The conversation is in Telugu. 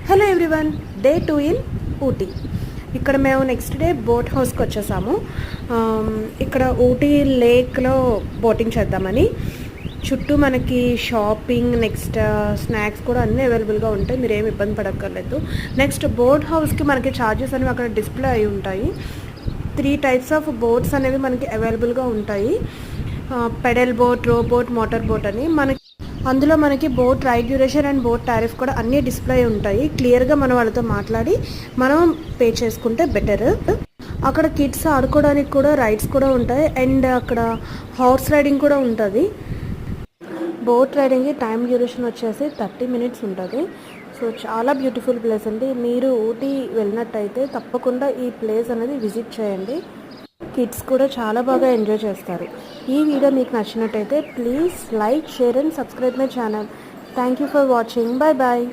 Hello everyone, day 2 in Ooty. ఇక్కడ మేము నెక్స్ట్ డే బోట్ హౌస్కి వచ్చేసాము. ఇక్కడ ఊటీ లేక్లో బోటింగ్ చేద్దామని. చుట్టూ మనకి షాపింగ్, నెక్స్ట్ స్నాక్స్ కూడా అన్నీ అవైలబుల్గా ఉంటాయి. మీరు ఏమి ఇబ్బంది పడక్కర్లేదు. నెక్స్ట్ బోట్ హౌస్కి మనకి ఛార్జెస్ అనేవి అక్కడ డిస్ప్లే అయి ఉంటాయి. 3 టైప్స్ ఆఫ్ బోట్స్ అనేవి మనకి అవైలబుల్గా ఉంటాయి. Pedal boat, row boat, motor boat అని. అందులో మనకి boat ride duration and boat tariff కూడా అన్నీ డిస్ప్లే ఉంటాయి. క్లియర్గా మనం వాళ్ళతో మాట్లాడి మనం పే చేసుకుంటే బెటర్. అక్కడ కిడ్స్ ఆడుకోవడానికి కూడా రైడ్స్ కూడా ఉంటాయి. అండ్ అక్కడ హార్స్ రైడింగ్ కూడా ఉంటుంది. బోట్ రైడింగ్కి టైం డ్యూరేషన్ వచ్చేసి 30 మినిట్స్ ఉంటుంది. సో చాలా బ్యూటిఫుల్ ప్లేస్ అండి. మీరు ఊటీ వెళ్ళినట్టయితే తప్పకుండా ఈ ప్లేస్ అనేది విజిట్ చేయండి. కిడ్స్ కూడా చాలా బాగా ఎంజాయ్ చేస్తారు. ఈ వీడియో మీకు నచ్చినట్టయితే please like, share and subscribe my channel. Thank you for watching. Bye bye.